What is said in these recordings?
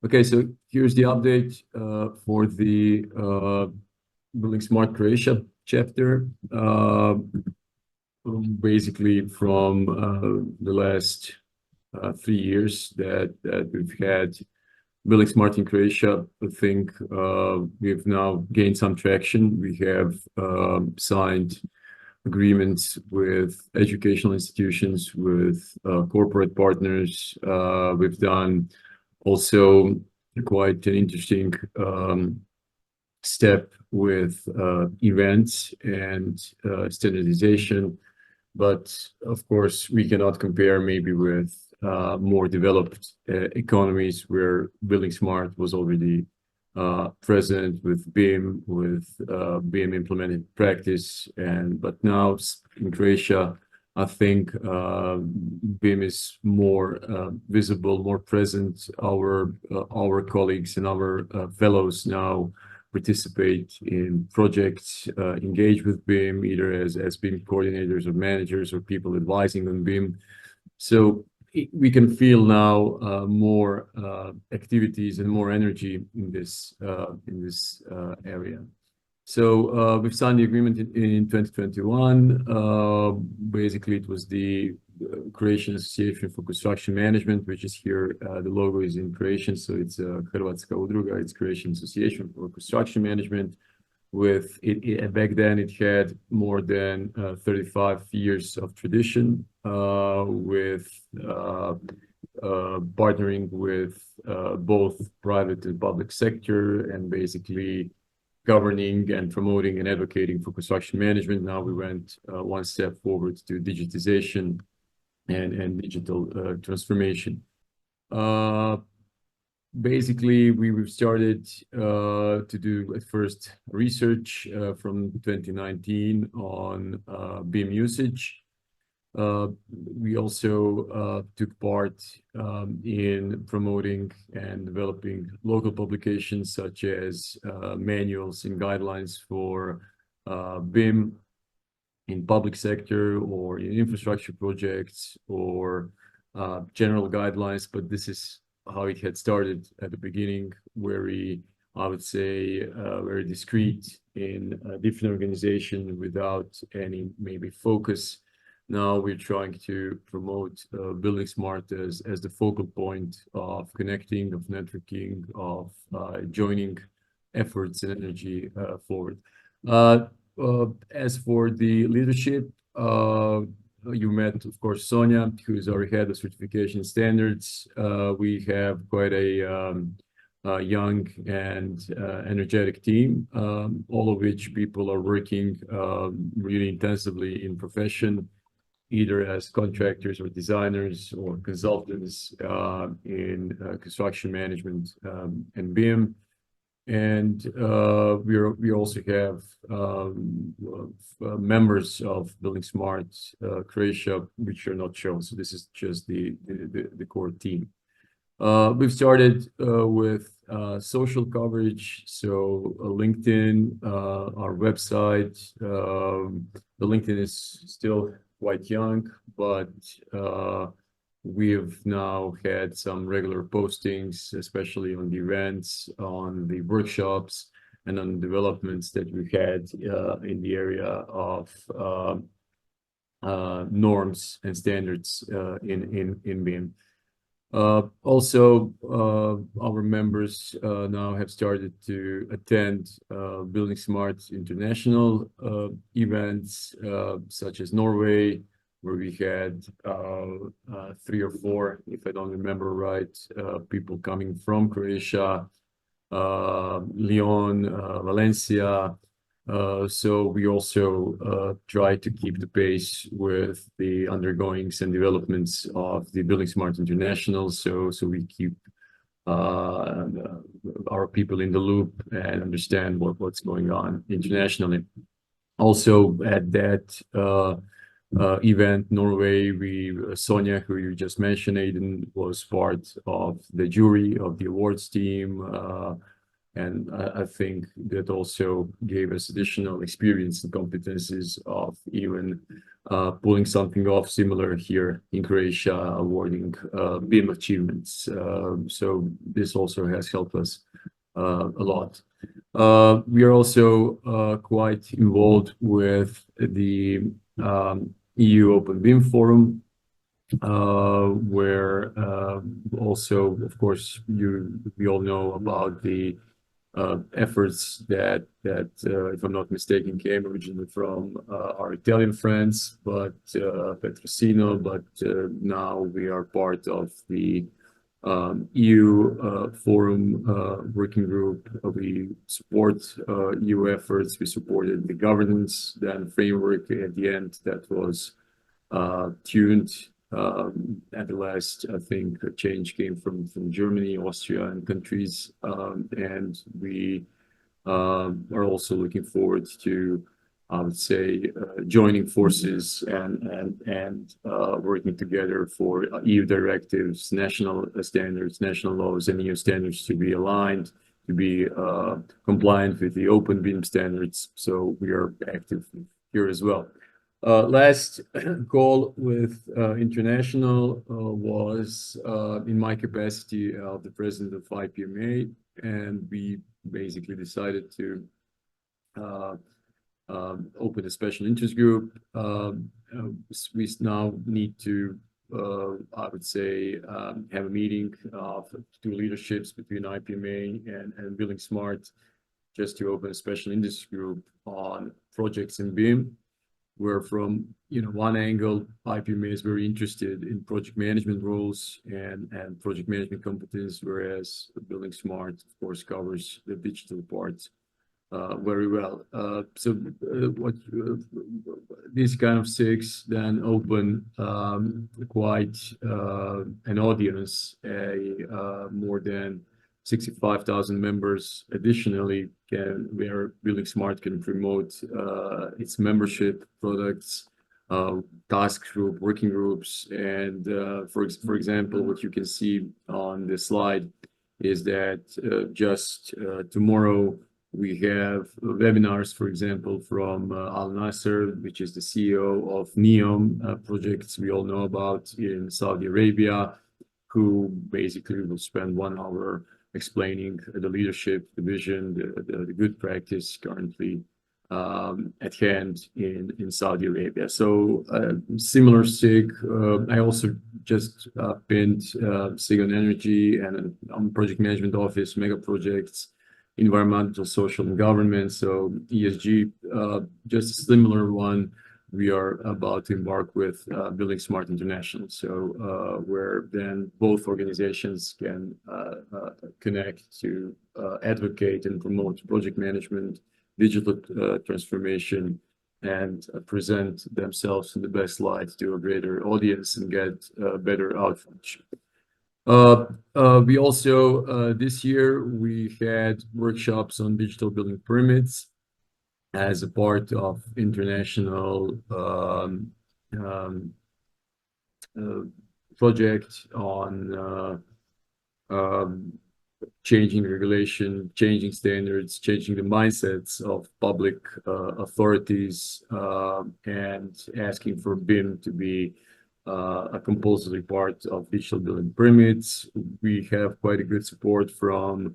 Okay, so here's the update for the buildingSMART Croatia chapter. Basically, from the last 3 years that we've had buildingSMART in Croatia, I think we've now gained some traction. We have signed agreements with educational institutions, with corporate partners. We've done also quite an interesting step with events and standardization. But of course, we cannot compare maybe with more developed economies where buildingSMART was already present with BIM, with BIM implemented practice. But now in Croatia, I think BIM is more visible, more present. Our colleagues and our fellows now participate in projects, engage with BIM, either as BIM coordinators or managers or people advising on BIM. So we can feel now more activities and more energy in this area. So we've signed the agreement in 2021. Basically, it was the Croatian Association for Construction Management, which is here. The logo is in Croatian, so it's Hrvatska udruga. It's Croatian Association for Construction Management. With it, back then, it had more than 35 years of tradition, with partnering with both private and public sector, and basically governing and promoting and advocating for construction management. Now we went one step forward to digitization and digital transformation. Basically, we started to do at first research from 2019 on BIM usage. We also took part in promoting and developing local publications such as manuals and guidelines for BIM in public sector or in infrastructure projects, or general guidelines. But this is how it had started at the beginning, very, I would say, very discreet in a different organization without any maybe focus. Now we're trying to promote buildingSMART as the focal point of connecting, of networking, of joining efforts and energy forward. As for the leadership, you met, of course, Sonia, who is our head of certification standards. We have quite a young and energetic team, all of which people are working really intensively in profession, either as contractors or designers or consultants in construction management and BIM. And we also have members of buildingSMART Croatia, which are not shown. So this is just the core team. We've started with social coverage, so LinkedIn, our website. The LinkedIn is still quite young, but we've now had some regular postings, especially on the events, on the workshops, and on developments that we had in the area of norms and standards in BIM. Also, our members now have started to attend buildingSMART international events, such as Norway, where we had 3 or 4, if I don't remember right, people coming from Croatia, Lyon, Valencia. So we also try to keep the pace with the undergoings and developments of the buildingSMART International. So we keep our people in the loop and understand what's going on internationally. Also at that event, Norway, Sonia, who you just mentioned, Aiden, was part of the jury of the awards team. And I think that also gave us additional experience and competencies of even pulling something off similar here in Croatia, awarding BIM achievements. So this also has helped us a lot. We are also quite involved with the EU Open BIM Forum, where also, of course, we all know about the efforts that if I'm not mistaken, came originally from our Italian friends, but Petrosino, but now we are part of the EU forum working group. We support EU efforts. We supported the governance, then framework at the end that was tuned. At the last, I think a change came from Germany, Austria, and countries, and we are also looking forward to, I would say, joining forces and working together for EU directives, national standards, national laws, and EU standards to be aligned, to be compliant with the open BIM standards. So we are active here as well. Last call with international was in my capacity of the president of IPMA, and we basically decided to open a special interest group. We now need to, I would say, have a meeting of two leaderships between IPMA and buildingSMART, just to open a special interest group on projects in BIM. Where from one angle, IPMA is very interested in project management roles and project management competence, whereas buildingSMART, of course, covers the digital part very well. So what these kind of six then open quite an audience, more than 65,000 members additionally where buildingSMART can promote its membership products, task group, working groups, and for example, what you can see on this slide is that just tomorrow we have webinars, for example, from Al Nasser, which is the CEO of NEOM projects we all know about in Saudi Arabia, who basically will spend 1 hour explaining the leadership, the vision, the good practice currently at hand in Saudi Arabia. So similar SIG. I also just pinned SIG on energy and project management office, mega projects, environmental, social, and government. So ESG, just a similar one. We are about to embark with buildingSMART International, so where then both organizations can connect to advocate and promote project management, digital transformation, and present themselves in the best light to a greater audience and get better outreach. We also, this year, we had workshops on digital building permits as a part of international project on changing regulation, changing standards, changing the mindsets of public authorities, and asking for BIM to be a compulsory part of digital building permits. We have quite a good support from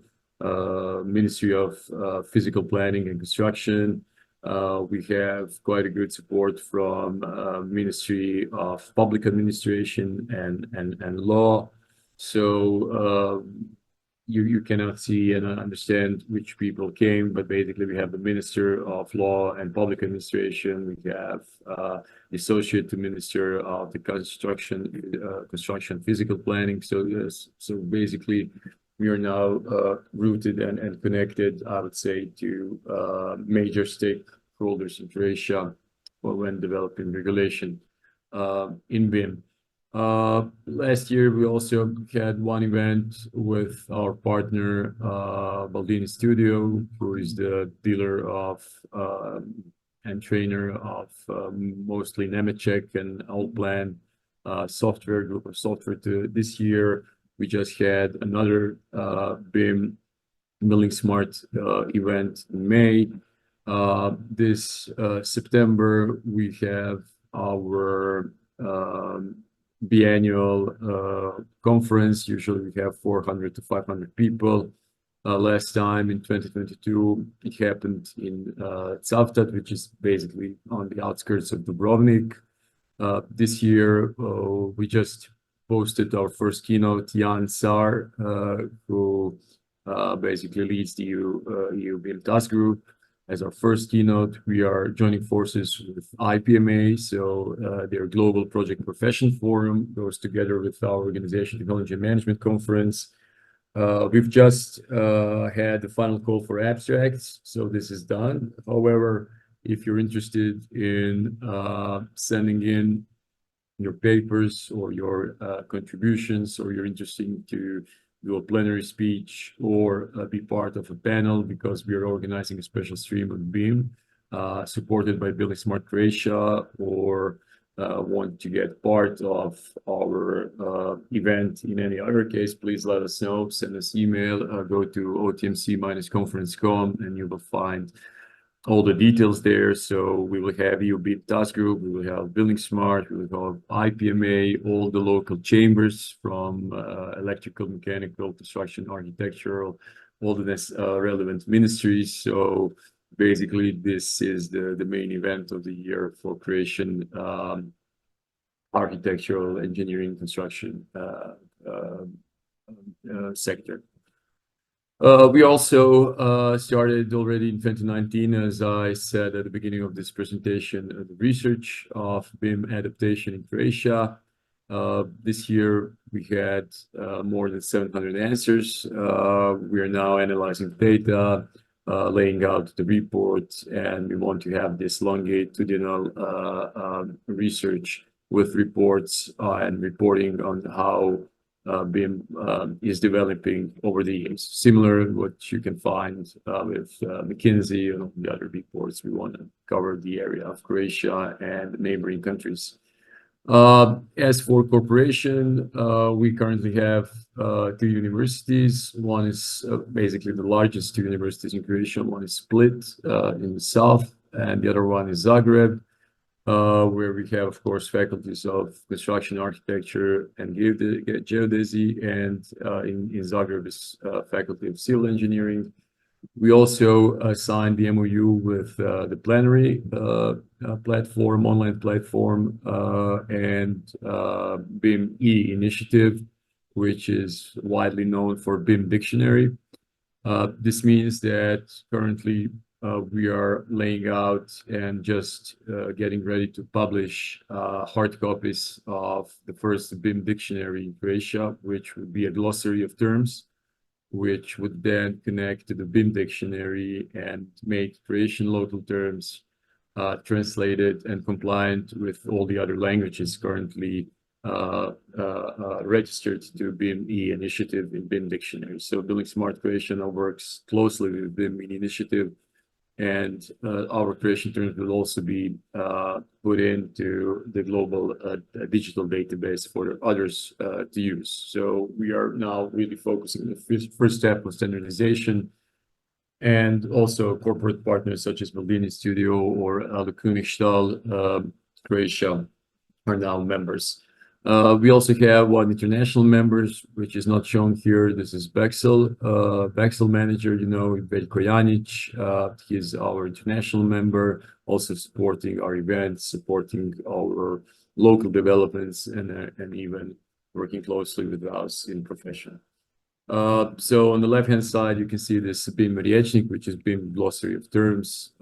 Ministry of Physical Planning and Construction. We have quite a good support from Ministry of Public Administration and Law. So you cannot see and understand which people came, but basically we have the Minister of Law and Public Administration. We have the Associate to Minister of the Construction Physical Planning. So yes, so basically we are now rooted and connected, I would say, to major stakeholders in Croatia when developing regulation in BIM. Last year, we also had one event with our partner, Baldini Studio, who is the dealer of and trainer of mostly Nemetschek and Allplan software, group of software. This year, we just had another BIM buildingSMART event in May. This September, we have our biannual conference. Usually we have 400 to 500 people. Last time in 2022, it happened in Cavtat, which is basically on the outskirts of Dubrovnik. This year, we just posted our first keynote, Jan Sar, who basically leads the EU BIM Task Group. As our first keynote, we are joining forces with IPMA, so their Global Project Profession Forum goes together with our Organization Technology and Management Conference. We've just had the final call for abstracts, so this is done. However, if you're interested in sending in your papers or your contributions, or you're interested to do a plenary speech or be part of a panel, because we are organizing a special stream of BIM supported by buildingSMART Croatia, or want to get part of our event in any other case, please let us know. Send us email, go to otmc-conference.com, and you will find all the details there. So we will have EU BIM Task Group, we will have buildingSMART, we will have IPMA, all the local chambers from electrical, mechanical, construction, architectural, all the relevant ministries. So basically, this is the main event of the year for Croatian architectural, engineering, construction sector. We also started already in 2019, as I said at the beginning of this presentation, the research of BIM adaptation in Croatia. This year we had more than 700 answers. We are now analyzing data, laying out the report, and we want to have this longitudinal research with reports and reporting on how BIM is developing over the years. Similar to what you can find with McKinsey and the other reports. We want to cover the area of Croatia and neighboring countries. As for corporation, we currently have two universities. One is basically the largest two universities in Croatia. One is Split in the south, and the other one is Zagreb, where we have, of course, faculties of construction, architecture, and geodesy, and in Zagreb is faculty of civil engineering. We also signed the MOU with the plenary platform, online platform, and BIM E initiative, which is widely known for BIM dictionary. This means that currently we are laying out and just getting ready to publish hard copies of the first BIM dictionary in Croatia, which would be a glossary of terms, which would then connect to the BIM dictionary and make Croatian local terms translated and compliant with all the other languages currently registered to BIM E initiative in BIM dictionary. So buildingSMART Croatia now works closely with BIM E initiative, and our Croatian terms will also be put into the global digital database for others to use. So we are now really focusing on the first step of standardization, and also corporate partners such as Maldini Studio or the Königstall Croatia are now members. We also have one international members, which is not shown here. This is Bexel, Bexel manager, you know, Veljko Janic. He is our international member, also supporting our events, supporting our local developments, and even working closely with us in profession. So on the left-hand side, you can see this BIM Rječnik, which is BIM glossary of terms,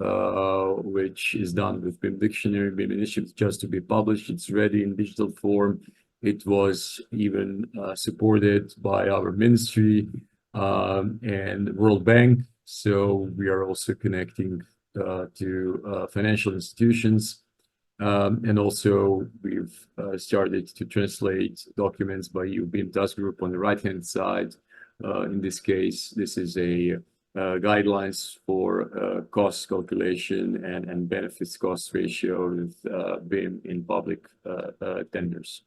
which is done with BIM dictionary, BIM initiative, just to be published. It's ready in digital form. It was even supported by our ministry and World Bank. So we are also connecting to financial institutions. And also we've started to translate documents by EU BIM Task Group on the right-hand side. In this case, this is a guidelines for cost calculation and benefits cost ratio with BIM in public tenders.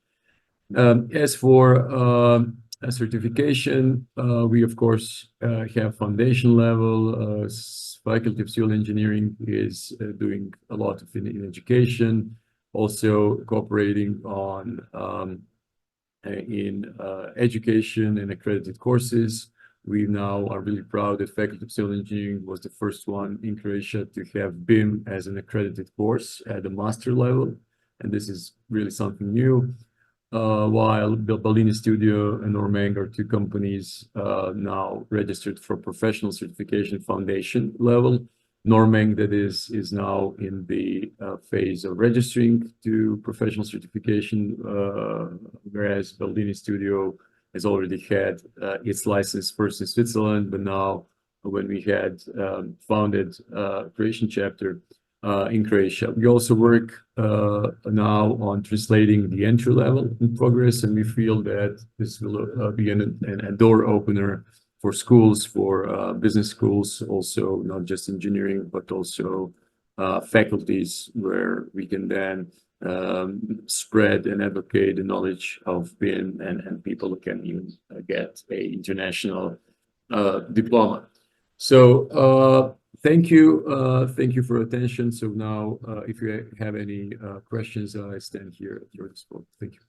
As for certification. We, of course, have foundation level. Faculty of Civil Engineering is doing a lot of in education, also cooperating on in education and accredited courses. We now are really proud that Faculty of Civil Engineering was the first one in Croatia to have BIM as an accredited course at the master level. And this is really something new. While Baldini Studio and Normang are two companies now registered for professional certification foundation level. Normang, that is now in the phase of registering to professional certification, whereas Baldini Studio has already had its license first in Switzerland, but now when we had founded Croatian chapter in Croatia. We also work now on translating the entry level in progress, and we feel that this will be a door opener for schools, for business schools, also not just engineering, but also faculties where we can then spread and advocate the knowledge of BIM, and people can even get a international diploma. So thank you for attention. So now, if you have any questions, I stand here at your disposal. Thank you.